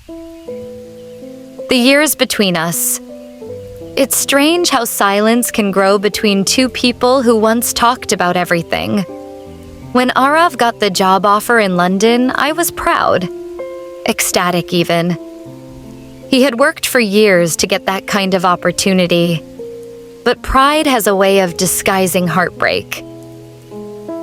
The years between us. It's strange how silence can grow between two people who once talked about everything. When Arav got the job offer in London, I was proud. Ecstatic even. He had worked for years to get that kind of opportunity. But pride has a way of disguising heartbreak.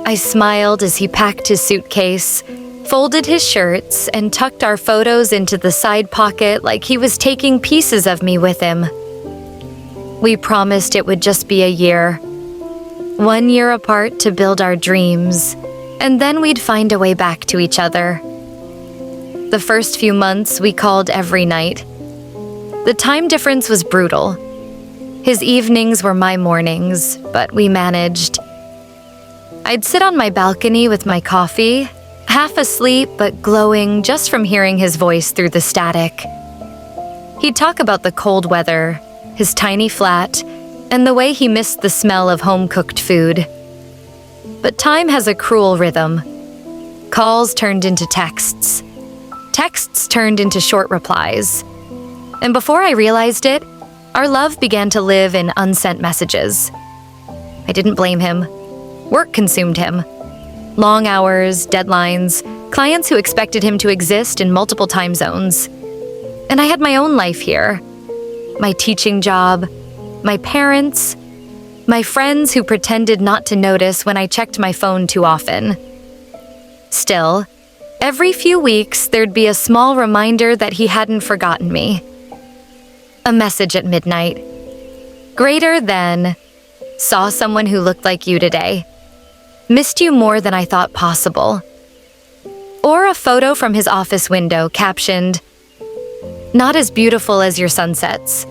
I smiled as he packed his suitcase, folded his shirts, and tucked our photos into the side pocket like he was taking pieces of me with him. We promised it would just be a year. 1 year apart to build our dreams, and then we'd find a way back to each other. The first few months, we called every night. The time difference was brutal. His evenings were my mornings, but we managed. I'd sit on my balcony with my coffee, half asleep but glowing just from hearing his voice through the static. He'd talk about the cold weather, his tiny flat, and the way he missed the smell of home-cooked food. But time has a cruel rhythm. Calls turned into texts. Texts turned into short replies. And before I realized it, our love began to live in unsent messages. I didn't blame him. Work consumed him. Long hours, deadlines, clients who expected him to exist in multiple time zones. And I had my own life here. My teaching job, my parents, my friends who pretended not to notice when I checked my phone too often. Still, every few weeks there'd be a small reminder that he hadn't forgotten me. A message at midnight. Greater than, saw someone who looked like you today. Missed you more than I thought possible. Or a photo from his office window captioned, not as beautiful as your sunsets.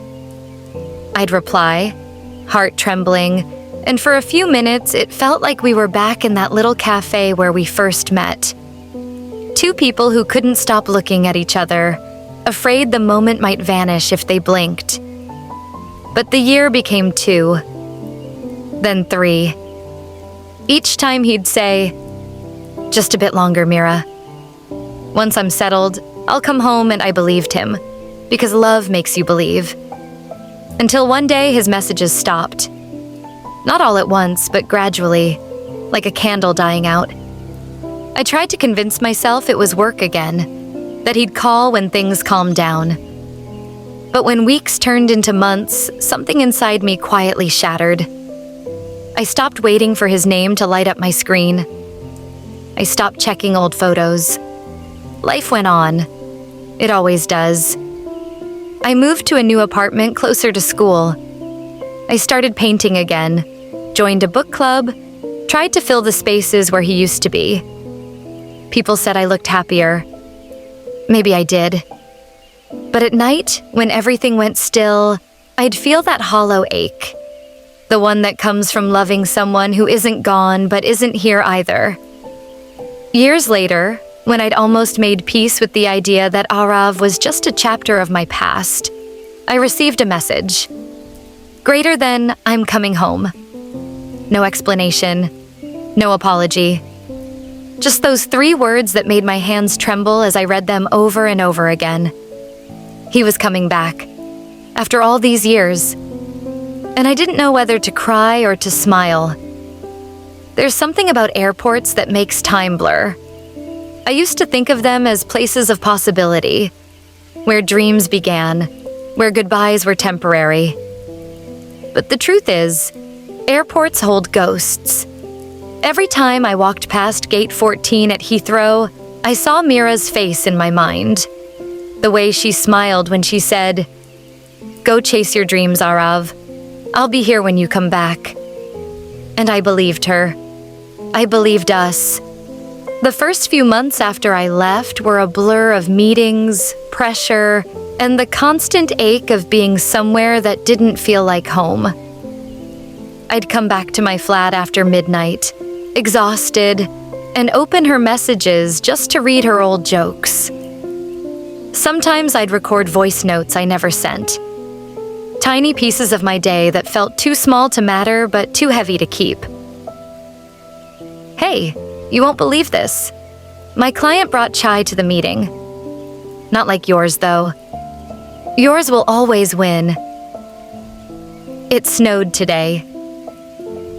I'd reply, heart trembling, and for a few minutes it felt like we were back in that little cafe where we first met. Two people who couldn't stop looking at each other, afraid the moment might vanish if they blinked. But the year became 2, then 3. Each time he'd say, just a bit longer, Mira. Once I'm settled, I'll come home, and I believed him, because love makes you believe. Until one day his messages stopped. Not all at once, but gradually, like a candle dying out. I tried to convince myself it was work again, that he'd call when things calmed down. But when weeks turned into months, something inside me quietly shattered. I stopped waiting for his name to light up my screen. I stopped checking old photos. Life went on. It always does. I moved to a new apartment closer to school. I started painting again, joined a book club, tried to fill the spaces where he used to be. People said I looked happier. Maybe I did. But at night, when everything went still, I'd feel that hollow ache. The one that comes from loving someone who isn't gone but isn't here either. Years later, when I'd almost made peace with the idea that Arav was just a chapter of my past, I received a message. Greater than, I'm coming home. No explanation, no apology. Just those 3 words that made my hands tremble as I read them over and over again. He was coming back, after all these years. And I didn't know whether to cry or to smile. There's something about airports that makes time blur. I used to think of them as places of possibility, where dreams began, where goodbyes were temporary. But the truth is, airports hold ghosts. Every time I walked past Gate 14 at Heathrow, I saw Mira's face in my mind. The way she smiled when she said, "Go chase your dreams, Arav. I'll be here when you come back." And I believed her. I believed us. The first few months after I left were a blur of meetings, pressure, and the constant ache of being somewhere that didn't feel like home. I'd come back to my flat after midnight, exhausted, and open her messages just to read her old jokes. Sometimes I'd record voice notes I never sent. Tiny pieces of my day that felt too small to matter but too heavy to keep. "Hey, you won't believe this. My client brought chai to the meeting. Not like yours, though. Yours will always win. It snowed today.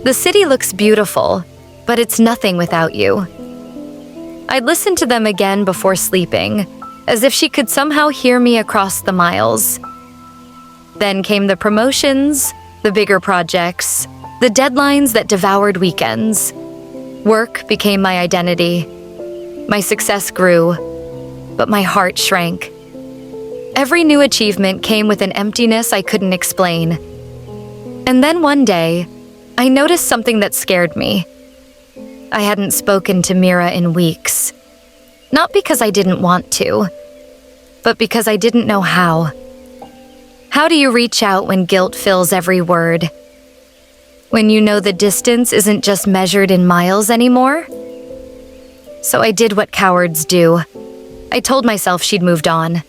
The city looks beautiful, but it's nothing without you. I'd listen to them again before sleeping, as if she could somehow hear me across the miles. Then came the promotions, the bigger projects, the deadlines that devoured weekends. Work became my identity. My success grew, but my heart shrank. Every new achievement came with an emptiness I couldn't explain. And then one day, I noticed something that scared me. I hadn't spoken to Mira in weeks. Not because I didn't want to, but because I didn't know how. How do you reach out when guilt fills every word? When you know the distance isn't just measured in miles anymore? So I did what cowards do. I told myself she'd moved on.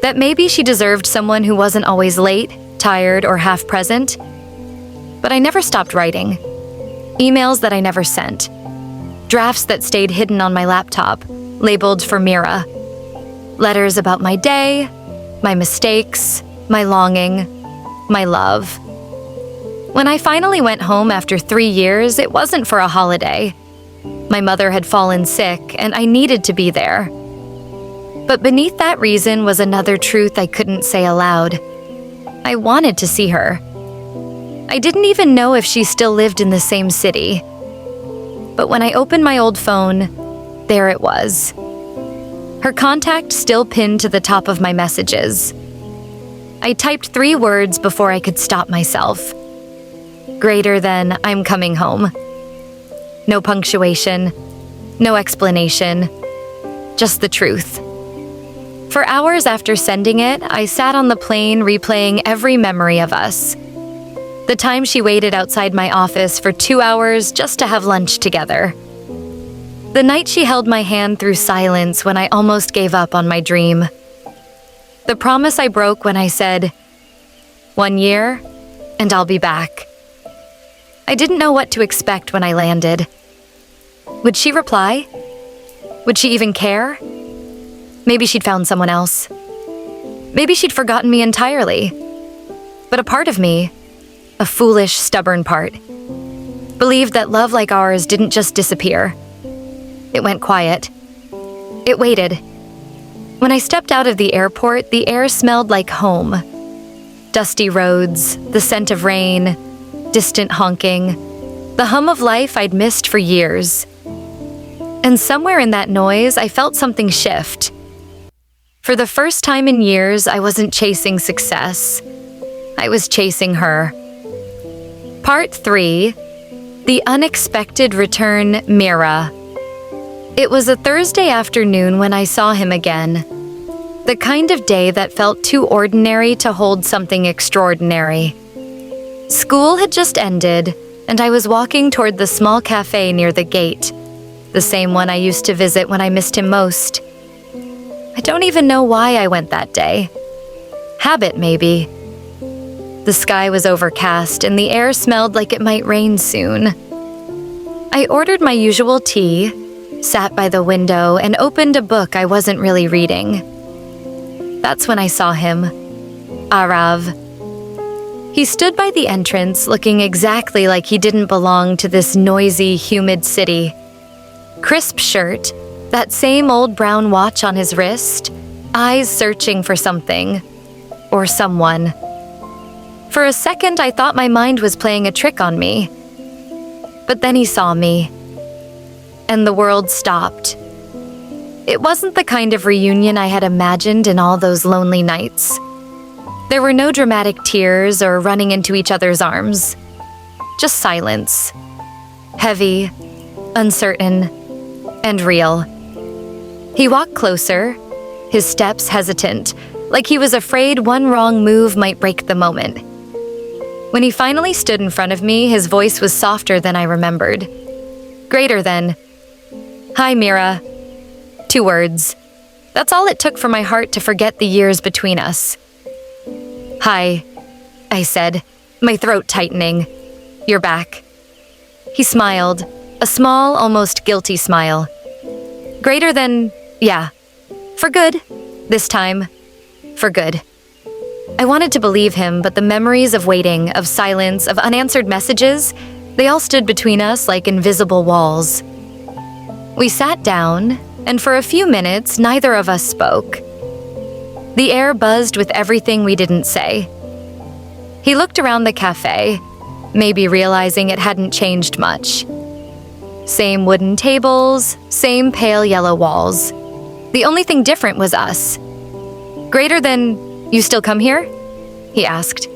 That maybe she deserved someone who wasn't always late, tired, or half present. But I never stopped writing. Emails that I never sent. Drafts that stayed hidden on my laptop, labeled for Mira. Letters about my day, my mistakes, my longing, my love. When I finally went home after 3 years, it wasn't for a holiday. My mother had fallen sick, and I needed to be there. But beneath that reason was another truth I couldn't say aloud. I wanted to see her. I didn't even know if she still lived in the same city. But when I opened my old phone, there it was. Her contact still pinned to the top of my messages. I typed 3 words before I could stop myself. Greater than I'm coming home. No punctuation, no explanation, just the truth. For hours after sending it, I sat on the plane replaying every memory of us. The time she waited outside my office for 2 hours just to have lunch together. The night she held my hand through silence when I almost gave up on my dream. The promise I broke when I said, 1 year, and I'll be back. I didn't know what to expect when I landed. Would she reply? Would she even care? Maybe she'd found someone else. Maybe she'd forgotten me entirely. But a part of me, a foolish, stubborn part, believed that love like ours didn't just disappear. It went quiet. It waited. When I stepped out of the airport, the air smelled like home. Dusty roads, the scent of rain, distant honking, the hum of life I'd missed for years. And somewhere in that noise, I felt something shift. For the first time in years, I wasn't chasing success. I was chasing her. Part 3, The Unexpected Return, Mira. It was a Thursday afternoon when I saw him again. The kind of day that felt too ordinary to hold something extraordinary. School had just ended, and I was walking toward the small cafe near the gate, the same one I used to visit when I missed him most. I don't even know why I went that day. Habit, maybe. The sky was overcast, and the air smelled like it might rain soon. I ordered my usual tea, sat by the window, and opened a book I wasn't really reading. That's when I saw him. Arav. He stood by the entrance, looking exactly like he didn't belong to this noisy, humid city. Crisp shirt, that same old brown watch on his wrist, eyes searching for something. Or someone. For a second, I thought my mind was playing a trick on me. But then he saw me. And the world stopped. It wasn't the kind of reunion I had imagined in all those lonely nights. There were no dramatic tears or running into each other's arms. Just silence. Heavy, uncertain, and real. He walked closer, his steps hesitant, like he was afraid one wrong move might break the moment. When he finally stood in front of me, his voice was softer than I remembered. Greater than, "Hi, Mira." 2 words. That's all it took for my heart to forget the years between us. "Hi," I said, my throat tightening. "You're back." He smiled, a small, almost guilty smile. "Greater than, yeah. For good. This time, for good. I wanted to believe him, but the memories of waiting, of silence, of unanswered messages, they all stood between us like invisible walls. We sat down, and for a few minutes, neither of us spoke. The air buzzed with everything we didn't say. He looked around the cafe, maybe realizing it hadn't changed much. Same wooden tables, same pale yellow walls. The only thing different was us. Greater than, "You still come here?" he asked.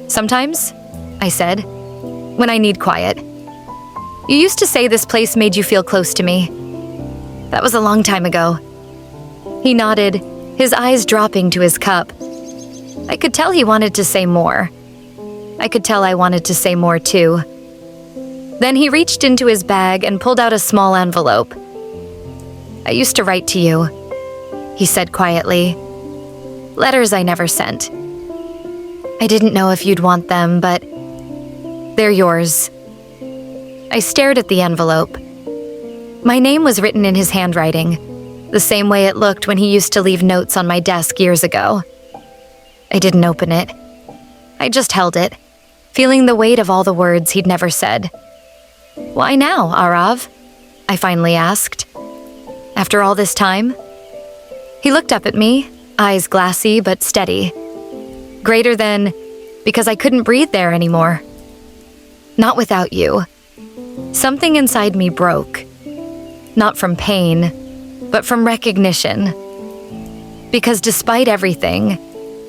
"Sometimes," I said, "when I need quiet. You used to say this place made you feel close to me. That was a long time ago." He nodded, his eyes dropping to his cup. I could tell he wanted to say more. I could tell I wanted to say more too. Then he reached into his bag and pulled out a small envelope. "I used to write to you," he said quietly. "Letters I never sent. I didn't know if you'd want them, but they're yours." I stared at the envelope. My name was written in his handwriting, the same way it looked when he used to leave notes on my desk years ago. I didn't open it. I just held it, feeling the weight of all the words he'd never said. "Why now, Arav?" I finally asked. "After all this time?" He looked up at me, eyes glassy but steady. "Greater than, because I couldn't breathe there anymore. Not without you." Something inside me broke. Not from pain, but from recognition. Because despite everything,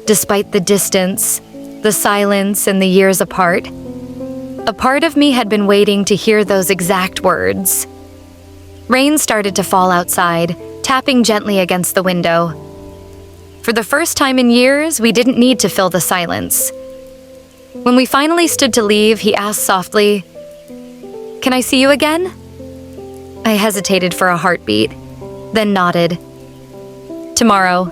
despite the distance, the silence, and the years apart, a part of me had been waiting to hear those exact words. Rain started to fall outside, tapping gently against the window. For the first time in years, we didn't need to fill the silence. When we finally stood to leave, he asked softly, "Can I see you again?" I hesitated for a heartbeat, then nodded. "Tomorrow."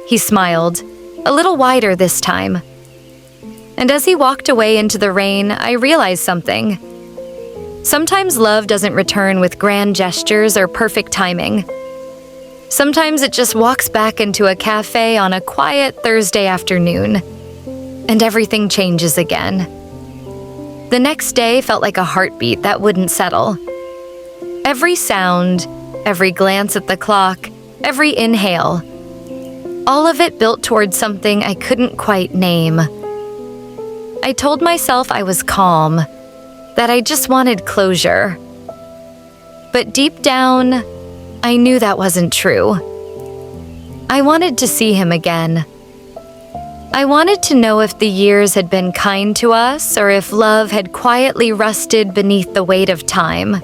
He smiled, a little wider this time. And as he walked away into the rain, I realized something. Sometimes love doesn't return with grand gestures or perfect timing. Sometimes it just walks back into a cafe on a quiet Thursday afternoon, and everything changes again. The next day felt like a heartbeat that wouldn't settle. Every sound, every glance at the clock, every inhale, all of it built towards something I couldn't quite name. I told myself I was calm, that I just wanted closure. But deep down, I knew that wasn't true. I wanted to see him again. I wanted to know if the years had been kind to us or if love had quietly rusted beneath the weight of time.